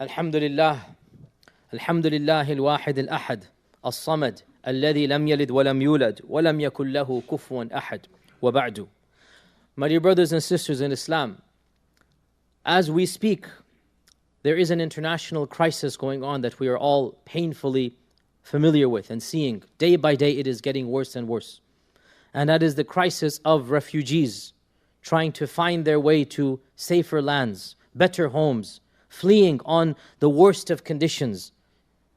Alhamdulillah, Alhamdulillah al-Wahid al-Ahad, As-Samad, Alladhi lam yalid wa lam yulad, wa lam yakul lahu kufuwan ahad, wa ba'du. My dear brothers and sisters in Islam, as we speak, there is an international crisis going on that we are all painfully familiar with and seeing. Day by day it is getting worse and worse. And that is the crisis of refugees trying to find their way to safer lands, better homes, fleeing on the worst of conditions,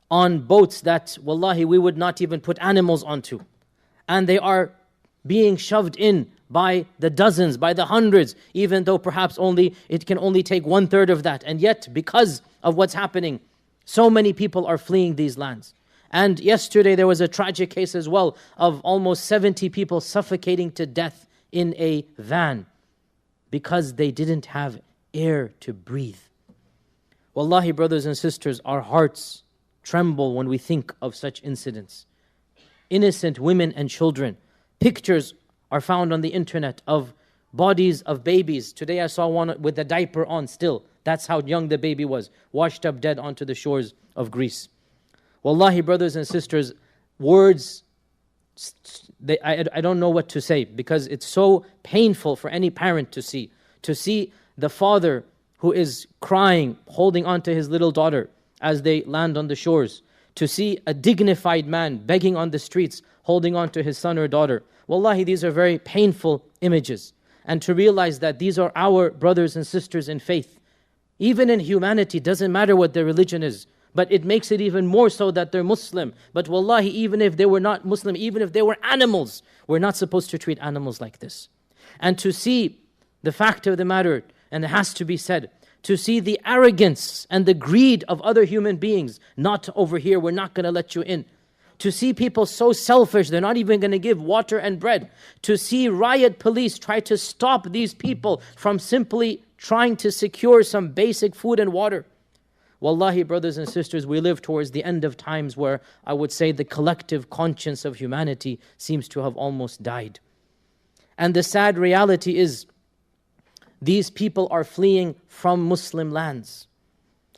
on boats that, wallahi, we would not even put animals onto. And they are being shoved in by the dozens, by the hundreds, even though perhaps it can only take 1/3 of that. And yet, because of what's happening, so many people are fleeing these lands. And yesterday there was a tragic case as well of almost 70 people suffocating to death in a van because they didn't have air to breathe. Wallahi, brothers and sisters, our hearts tremble when we think of such incidents. Innocent women and children. Pictures are found on the internet of bodies of babies. Today I saw one with a diaper on still. That's how young the baby was, washed up dead onto the shores of Greece. Wallahi, brothers and sisters, words, I don't know what to say, because it's so painful for any parent to see. To see the father who is crying, holding on to his little daughter as they land on the shores. To see a dignified man begging on the streets, holding on to his son or daughter. Wallahi, these are very painful images. And to realize that these are our brothers and sisters in faith. Even in humanity, doesn't matter what their religion is. But it makes it even more so that they're Muslim. But wallahi, even if they were not Muslim, even if they were animals, we're not supposed to treat animals like this. And to see the fact of the matter, and it has to be said, to see the arrogance and the greed of other human beings, not over here, we're not going to let you in. To see people so selfish, they're not even going to give water and bread. To see riot police try to stop these people from simply trying to secure some basic food and water. Wallahi, brothers and sisters, we live towards the end of times where I would say the collective conscience of humanity seems to have almost died. And the sad reality is, these people are fleeing from Muslim lands,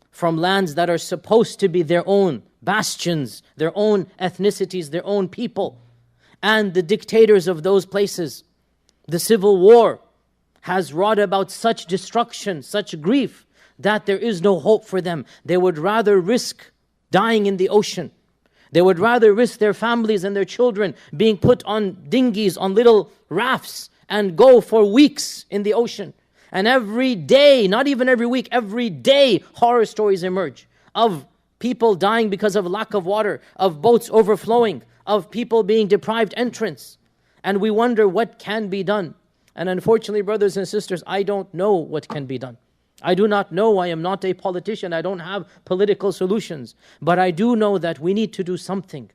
from lands that are supposed to be their own bastions, their own ethnicities, their own people. And the dictators of those places, the civil war has wrought about such destruction, such grief, that there is no hope for them. They would rather risk dying in the ocean. They would rather risk their families and their children being put on dinghies, on little rafts, and go for weeks in the ocean. And every day, not even every week, every day, horror stories emerge of people dying because of lack of water, of boats overflowing, of people being deprived entrance. And we wonder what can be done. And unfortunately, brothers and sisters, I don't know what can be done. I do not know. I am not a politician. I don't have political solutions. But I do know that we need to do something.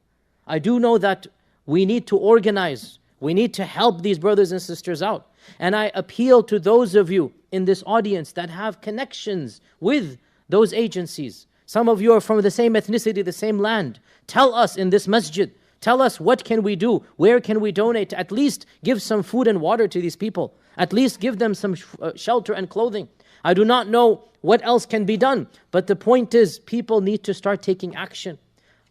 I do know that we need to organize. We need to help these brothers and sisters out. And I appeal to those of you in this audience that have connections with those agencies. Some of you are from the same ethnicity, the same land. Tell us in this masjid. Tell us what can we do? Where can we donate? At least give some food and water to these people. At least give them some shelter and clothing. I do not know what else can be done. But the point is, people need to start taking action.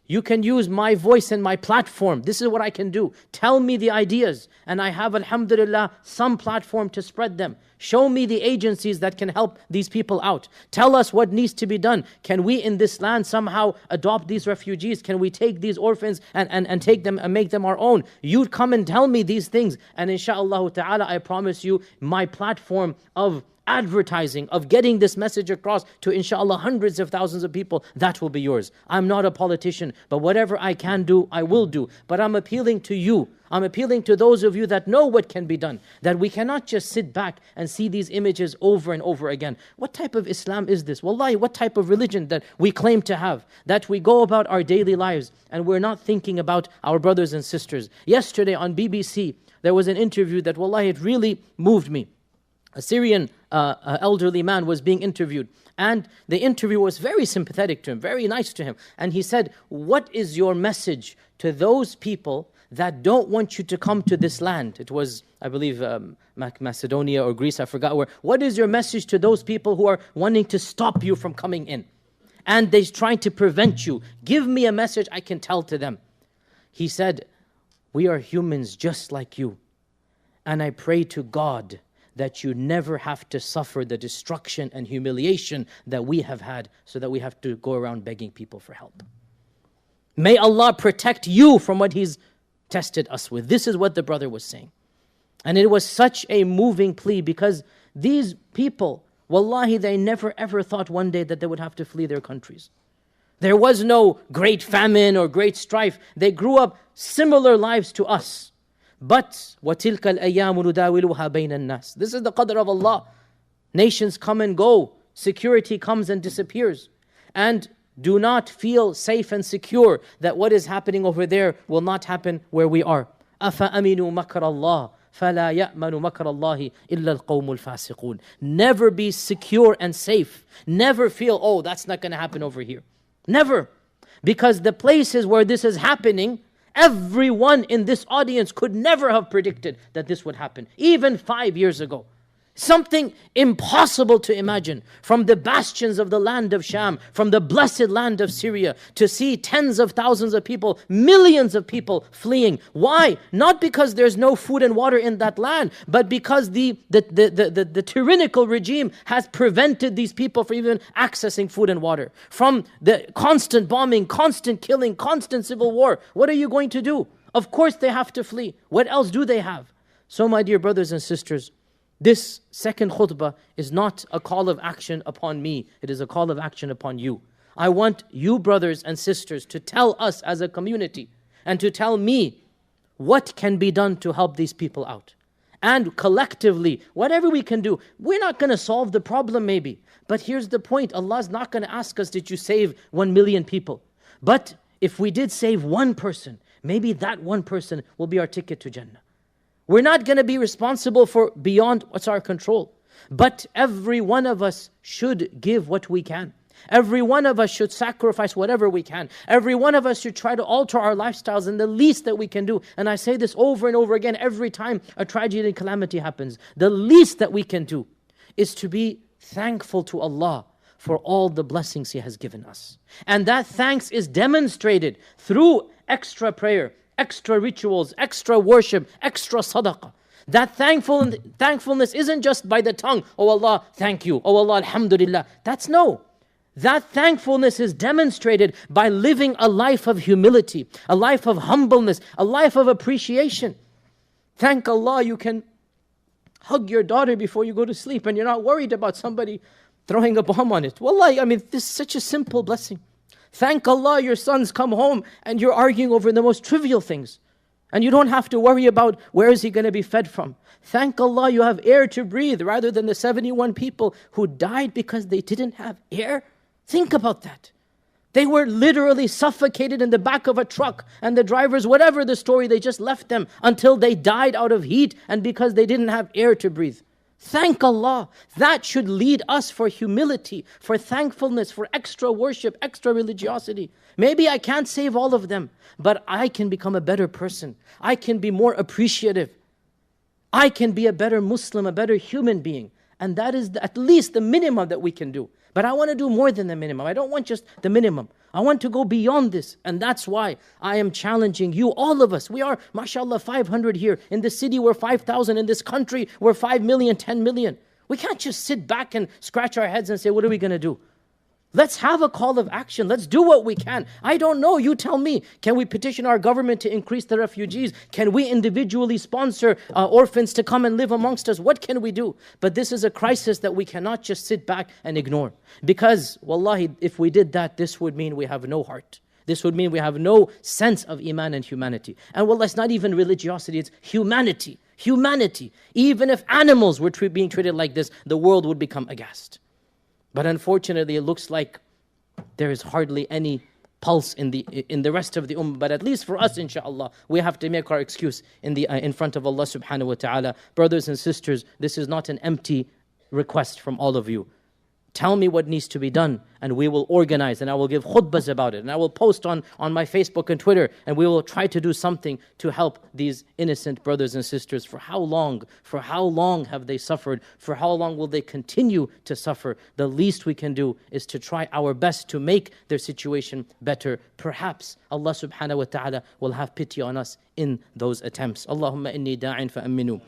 You can use my voice and my platform. This is what I can do. Tell me the ideas. And I have, alhamdulillah, some platform to spread them. Show me the agencies that can help these people out. Tell us what needs to be done. Can we in this land somehow adopt these refugees? Can we take these orphans and take them and make them our own? You come and tell me these things. And inshaAllah ta'ala, I promise you, my platform of advertising, of getting this message across to inshallah hundreds of thousands of people, that will be yours. I'm not a politician, but whatever I can do, I will do. But I'm appealing to you. I'm appealing to those of you that know what can be done, that we cannot just sit back and see these images over and over again. What type of Islam is this? Wallahi, what type of religion that we claim to have, that we go about our daily lives and we're not thinking about our brothers and sisters. Yesterday on BBC, there was an interview that, wallahi, it really moved me. A Syrian elderly man was being interviewed, and the interviewer was very sympathetic to him, very nice to him. And he said, what is your message to those people that don't want you to come to this land? It was, I believe, Macedonia or Greece, I forgot where. What is your message to those people who are wanting to stop you from coming in? and they're trying to prevent you. Give me a message I can tell to them. He said, we are humans just like you. And I pray to God that you never have to suffer the destruction and humiliation that we have had, so that we have to go around begging people for help. May Allah protect you from what He's tested us with. This is what the brother was saying. And it was such a moving plea, because these people, wallahi, they never ever thought one day that they would have to flee their countries. There was no great famine or great strife. They grew up similar lives to us. But وَتِلْكَ الْأَيَّامُ نُدَاوِلُهَا بَيْنَ النَّاسِ. This is the qadr of Allah. Nations come and go. Security comes and disappears. And do not feel safe and secure that what is happening over there will not happen where we are. أَفَأَمِنُوا مَكْرَ اللَّهِ فَلَا يَأْمَنُ مَكْرَ اللَّهِ إِلَّا الْقَوْمُ الْفَاسِقُونَ. Never be secure and safe. Never feel, oh, that's not going to happen over here. Never. Because the places where this is happening, everyone in this audience could never have predicted that this would happen, even 5 years ago. Something impossible to imagine. From the bastions of the land of Sham, from the blessed land of Syria, to see tens of thousands of people, millions of people fleeing. Why? Not because there's no food and water in that land, but because the tyrannical regime has prevented these people from even accessing food and water. From the constant bombing, constant killing, constant civil war. What are you going to do? Of course they have to flee. What else do they have? So my dear brothers and sisters, this second khutbah is not a call of action upon me. It is a call of action upon you. I want you brothers and sisters to tell us as a community, and to tell me what can be done to help these people out. And collectively, whatever we can do. We're not going to solve the problem maybe. But here's the point. Allah is not going to ask us, did you save 1 million people? But if we did save one person, maybe that one person will be our ticket to Jannah. We're not going to be responsible for beyond what's our control. But every one of us should give what we can. Every one of us should sacrifice whatever we can. Every one of us should try to alter our lifestyles in the least that we can do. And I say this over and over again every time a tragedy and calamity happens. The least that we can do is to be thankful to Allah for all the blessings He has given us. And that thanks is demonstrated through extra prayer, extra rituals, extra worship, extra sadaqah. That thankfulness isn't just by the tongue. Oh Allah, thank you. Oh Allah, alhamdulillah. That's no. That thankfulness is demonstrated by living a life of humility, a life of humbleness, a life of appreciation. Thank Allah you can hug your daughter before you go to sleep and you're not worried about somebody throwing a bomb on it. Wallahi, I mean, this is such a simple blessing. Thank Allah your sons come home and you're arguing over the most trivial things. And you don't have to worry about where is he going to be fed from. Thank Allah you have air to breathe rather than the 71 people who died because they didn't have air. Think about that. They were literally suffocated in the back of a truck, and the drivers, whatever the story, they just left them until they died out of heat and because they didn't have air to breathe. Thank Allah. That should lead us for humility, for thankfulness, for extra worship, extra religiosity. Maybe I can't save all of them, but I can become a better person. I can be more appreciative. I can be a better Muslim, a better human being. And that is at least the minimum that we can do. But I want to do more than the minimum. I don't want just the minimum. I want to go beyond this. And that's why I am challenging you, all of us. We are, mashallah, 500 here. In the city, we're 5,000. In this country, we're 5 million, 10 million. We can't just sit back and scratch our heads and say, what are we going to do? Let's have a call of action. Let's do what we can. I don't know. You tell me. Can we petition our government to increase the refugees? Can we individually sponsor orphans to come and live amongst us? What can we do? But this is a crisis that we cannot just sit back and ignore. Because, wallahi, if we did that, this would mean we have no heart. This would mean we have no sense of iman and humanity. And wallah, it's not even religiosity, it's humanity. Humanity. Even if animals were being treated like this, the world would become aghast. But unfortunately, it looks like there is hardly any pulse in the rest of the ummah. But at least for us, inshallah, we have to make our excuse in front of Allah subhanahu wa ta'ala. Brothers and sisters, this is not an empty request from all of you. Tell me what needs to be done, and we will organize, and I will give khutbahs about it, and I will post on my Facebook and Twitter, and we will try to do something to help these innocent brothers and sisters. For how long? For how long have they suffered? For how long will they continue to suffer? The least we can do is to try our best to make their situation better. Perhaps Allah subhanahu wa ta'ala will have pity on us in those attempts. Allahumma inni da'in fa'aminu.